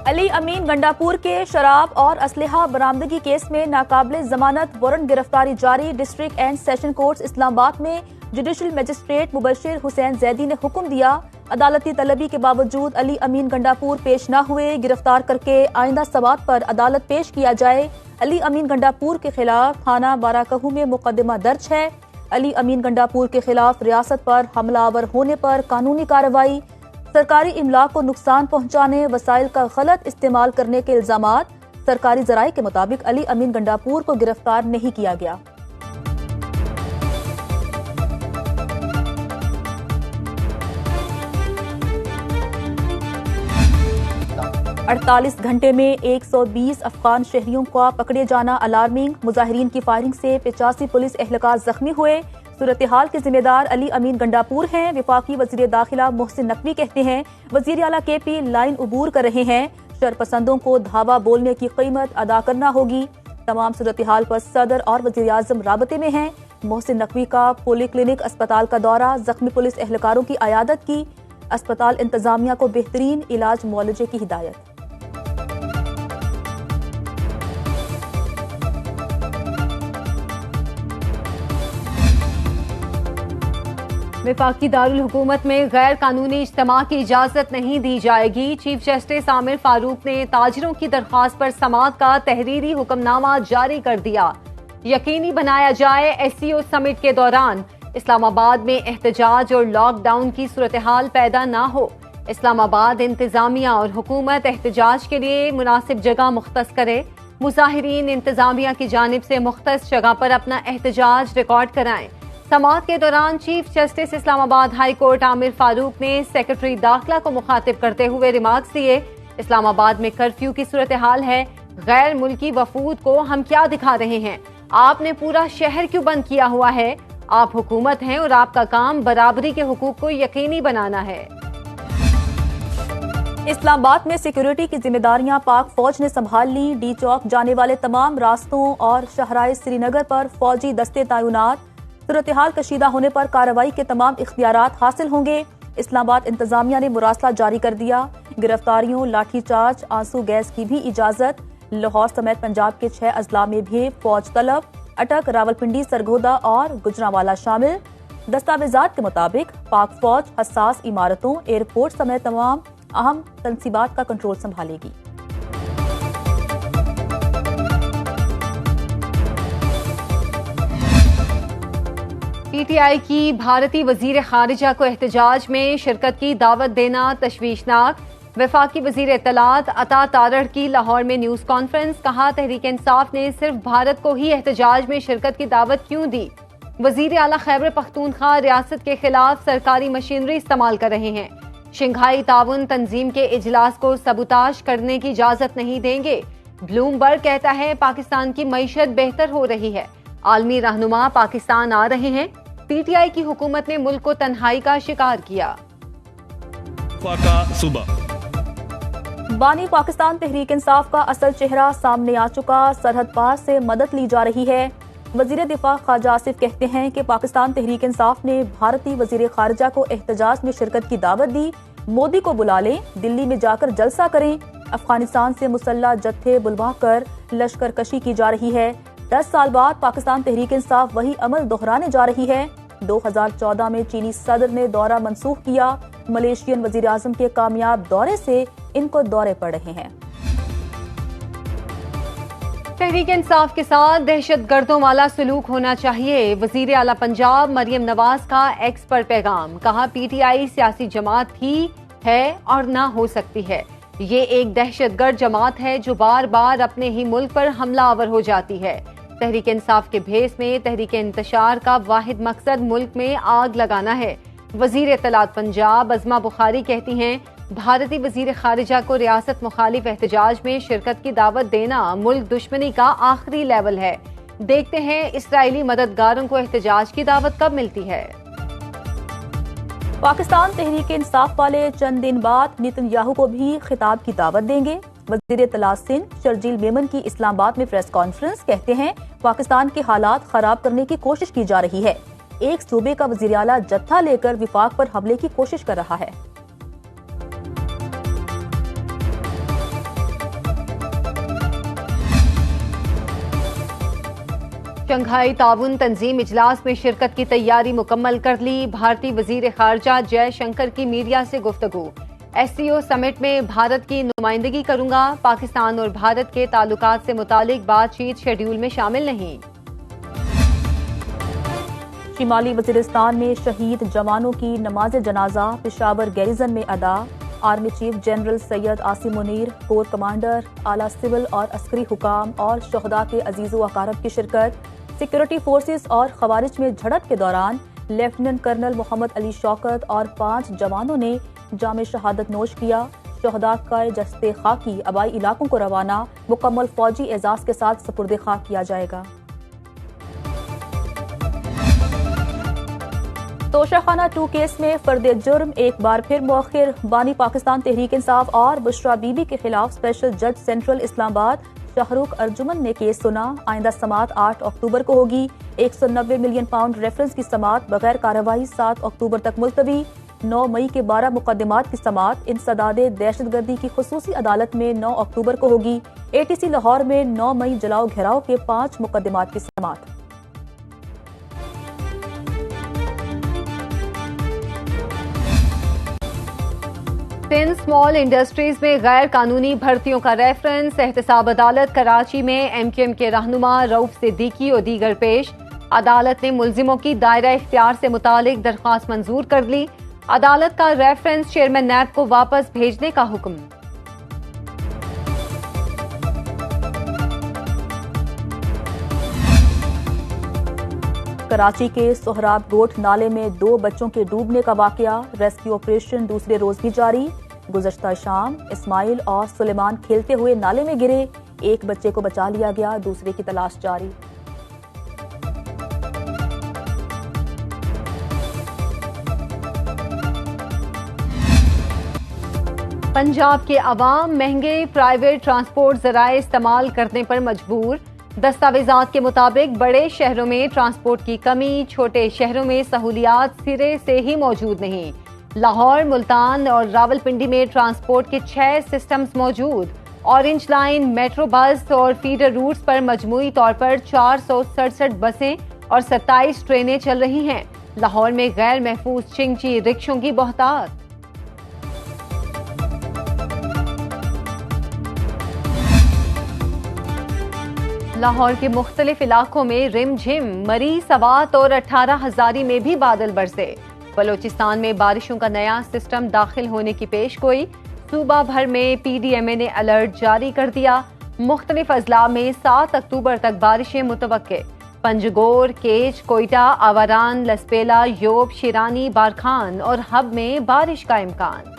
अली अमीन गंडापुर के शराब और असलहा बरामदगी केस में नाकाबिल जमानत वारंट गिरफ्तारी जारी। District and session court Islamabad में जुडिशल मजिस्ट्रेट मुबशिर हुसैन जैदी ने हुक्म दिया। अदालती तलबी के बावजूद अली अमीन गंडापुर पेश न हुए, गिरफ्तार करके आइंदा समाअत पर अदालत पेश किया जाए। अली अमीन गंडापुर के खिलाफ थाना बाराकहू में मुकदमा दर्ज है। अली अमीन गंडापुर के खिलाफ रियासत पर हमलावर होने पर कानूनी कार्रवाई, सरकारी इमला को नुकसान पहुंचाने, वसाइल का गलत इस्तेमाल करने के इल्जामात। सरकारी जराये के मुताबिक अली अमीन गंडापुर को गिरफ्तार नहीं किया गया। अड़तालीस घंटे में 120 अफगान शहरियों का पकड़े जाना अलार्मिंग। मुजाहिरीन की फायरिंग से 85 पुलिस एहलकार जख्मी हुए। सूरत हाल के जिम्मेदार अली अमीन गंडापुर हैं। विफाकी वजीर दाखिला मोहसिन नकवी कहते हैं वजीर आला KP लाइन उबूर कर रहे हैं। शरपसंदों को धावा बोलने की कीमत अदा करना होगी। तमाम सूरत हाल पर सदर और वजीर आजम राबते में हैं। मोहसिन नकवी का पोलीक्लिनिक अस्पताल का दौरा, जख्मी पुलिस एहलकारों की अयादत की। अस्पताल इंतजामिया को बेहतरीन इलाज मुआलजे की हिदायत। वफाकी दारुल हुकूमत में गैर कानूनी इज्तिमा की इजाजत नहीं दी जाएगी। चीफ जस्टिस आमिर फारूक ने ताजिरों की दरख्वास्त पर समाअत का तहरीरी हुक्मनामा जारी कर दिया। यकीनी बनाया जाए SCO समिट के दौरान इस्लामाबाद में एहतजाज और लॉकडाउन की सूरत हाल पैदा न हो। इस्लामाबाद इंतजामिया और हुकूमत एहतजाज के लिए मुनासिब जगह मुख्तस करे। मुजाहिरीन इंतजामिया की जानिब से मुख्तस जगह पर अपना एहतजाज रिकॉर्ड कराएं। समाअत के दौरान chief justice Islamabad high court Aamir Farooq ने सेक्रेटरी दाखिला को मुखातिब करते हुए रिमार्क्स दिए। इस्लामाबाद में कर्फ्यू की सूरत हाल है, गैर मुल्की वफूद को हम क्या दिखा रहे हैं? आपने पूरा शहर क्यों बंद किया हुआ है? आप हुकूमत हैं और आपका काम बराबरी के हुकूक को यकीनी बनाना है। इस्लामाबाद में सिक्योरिटी की जिम्मेदारियां पाक फौज ने संभाल ली। डी चौक जाने वाले तमाम रास्तों और शहराए श्रीनगर पर फौजी दस्ते तैनात। सूरत हाल कशीदा होने पर कार्रवाई के तमाम इख्तियारात हासिल होंगे। इस्लामाबाद इंतजामिया ने मुरासला जारी कर दिया। गिरफ्तारियों, लाठीचार्ज, आंसू गैस की भी इजाजत। लाहौर समेत पंजाब के 6 अजला में भी फौज तलब। अटक रावलपिंडी, सरगोदा और गुजरांवाला शामिल। दस्तावेजात के मुताबिक पाक फौज हसास इमारतों, एयरपोर्ट समेत तमाम अहम तनसीबात का कंट्रोल संभालेगी। PTI की भारतीय वजीर खारिजा को एहतजाज में शिरकत की दावत देना तशवीशनाक। वफाकी वजीर इत्तलात अता तारड़ की लाहौर में न्यूज कॉन्फ्रेंस, कहा तहरीक इंसाफ ने सिर्फ भारत को ही एहतजाज में शिरकत की दावत क्यों दी? वजीर आला खैबर पख्तूनख्वा रियासत के खिलाफ सरकारी मशीनरी इस्तेमाल कर रहे हैं। शंघाई ताउन तंजीम के इजलास को सबूताज करने की इजाजत नहीं देंगे। ब्लूमबर्ग कहता है पाकिस्तान की मईशत बेहतर हो रही है। आलमी रहनुमा पाकिस्तान आ रहे हैं। PTI की हुकूमत ने मुल्क को तन्हाई का शिकार किया। बानी पाकिस्तान तहरीक इंसाफ का असल चेहरा सामने आ चुका। सरहद पार से मदद ली जा रही है। वजीर दिफा ख्वाजा आसिफ कहते हैं कि पाकिस्तान तहरीक इंसाफ ने भारतीय वजीर खारजा को एहतजाज में शिरकत की दावत दी। मोदी को बुला लें, दिल्ली में जाकर जलसा करें। अफगानिस्तान से मुसल्ला जत्थे बुलवा कर लश्कर कशी की जा रही है। 10 साल बाद पाकिस्तान तहरीक इंसाफ वही अमल दोहराने जा रही है। 2014 में चीनी सदर ने दौरा मंसूख किया। मलेशियन वजीर आजम के कामयाब दौरे से इनको दौरे पड़ रहे हैं। तहरीक इंसाफ के साथ दहशत गर्दों वाला सलूक होना चाहिए। वजीर आला पंजाब मरियम नवाज का एक्स पर पैगाम, कहा PTI सियासी जमात थी, है और ना हो सकती है। ये एक दहशतगर्द जमात है जो बार बार अपने ही मुल्क पर हमलावर हो जाती है। तहरीक इंसाफ के भेस में तहरीक इंतशार का वाहिद मकसद मुल्क में आग लगाना है। वजीर इत्तलात पंजाब अज़मा बुखारी कहती हैं भारतीय वजीर खारिजा को रियासत मुखालिफ एहतजाज में शिरकत की दावत देना मुल्क दुश्मनी का आखिरी लेवल है। देखते हैं इसराइली मददगारों को एहतजाज की दावत कब मिलती है। पाकिस्तान तहरीक इंसाफ वाले चंद दिन बाद नेतन्याहू को भी खिताब की दावत देंगे। वजीर इत्तलात सिंध शर्जील मेमन की इस्लामाबाद में प्रेस कॉन्फ्रेंस, कहते हैं पाकिस्तान के हालात खराब करने की कोशिश की जा रही है। एक सूबे का वजीर आला जत्था लेकर विफाक पर हमले की कोशिश कर रहा है। शंघाई ताउन तंजीम इजलास में शिरकत की तैयारी मुकम्मल कर ली। भारतीय वजीर खारजा जयशंकर की मीडिया से गुफ्तगू। SCO समिट में भारत की नुमाइंदगी करूंगा। पाकिस्तान और भारत के ताल्लुकात से मुतालिक बातचीत शेड्यूल में शामिल नहीं। शिमाली वजीरिस्तान में शहीद जवानों की नमाज जनाजा पेशावर गैरिजन में अदा। Army chief general Syed Asim Munir, core commander, आला सिविल और अस्करी हुकाम और शहदा के अजीज़ो अकारब की शिरकत। सिक्योरिटी फोर्सेस और खवारिज में झड़प के दौरान लेफ्टिनेंट कर्नल मोहम्मद अली शौकत और 5 जवानों ने जामे शहादत नोश किया। शहदा का जस्ते खाकी आबाई इलाकों को रवाना मुकम्मल फौजी एजाज के साथ सपुर्दे खाक किया जाएगा। तोशाखाना 2 केस में फर्दे जुर्म एक बार फिर मौखिर। बानी पाकिस्तान तहरीक इंसाफ और बुशरा बीबी के खिलाफ स्पेशल जज सेंट्रल इस्लामाबाद शाहरुख अर्जुमन ने केस सुना। आइंदा समात 8 अक्टूबर को होगी। 190 मिलियन पाउंड रेफरेंस की समात बगैर कार्रवाई 7 अक्टूबर तक मुलतवी। 9 मई के 12 मुकदमात की समात इंसदादे दहशतगर्दी की खुसूसी अदालत में 9 अक्टूबर को होगी। ATC लाहौर में 9 मई जलाओ घेराव के 5 मुकदमात की समात। सिंध स्मॉल इंडस्ट्रीज में गैर कानूनी भर्तियों का रेफरेंस। एहतसाब अदालत कराची में MQM के रहनुमा रऊफ सिद्दीकी और दीगर पेश। अदालत ने मुल्जिमों की दायरा इख्तियार से मुतालिक दरख्वास्त मंजूर कर ली। अदालत का रेफरेंस चेयरमैन नैब को वापस भेजने का हुक्म। कराची के सोहराब गोट नाले में 2 बच्चों के डूबने का वाकया। रेस्क्यू ऑपरेशन दूसरे रोज भी जारी। गुज़श्ता शाम इस्माइल और सुलेमान खेलते हुए नाले में गिरे। एक बच्चे को बचा लिया गया, दूसरे की तलाश जारी। पंजाब के अवाम महंगे प्राइवेट ट्रांसपोर्ट जराए इस्तेमाल करने पर मजबूर। दस्तावेजात के मुताबिक बड़े शहरों में ट्रांसपोर्ट की कमी, छोटे शहरों में सहूलियात सिरे से ही मौजूद नहीं। लाहौर, मुल्तान और रावलपिंडी में ट्रांसपोर्ट के 6 सिस्टम्स मौजूद। ऑरेंज लाइन, मेट्रो बस और फीडर रूट्स पर मजमूई तौर पर 467 बसें और 27 ट्रेनें चल रही हैं। लाहौर में गैर महफूज चिंची रिक्शों की बहुतात। लाहौर के मुख्तलिफ इलाकों में रिमझिम, मरी, सवात और 18 हजारी में भी बादल बरसे। बलोचिस्तान में बारिशों का नया सिस्टम दाखिल होने की पेशगोई। सूबा भर में PDMA ने अलर्ट जारी कर दिया। मुख्तलिफ अजला में 7 अक्टूबर तक बारिशें मुतवक्के। पंजगोर, केच, कोयटा, आवारान, लसपेला, योब, शिरानी, बारखान और हब में बारिश का इम्कान।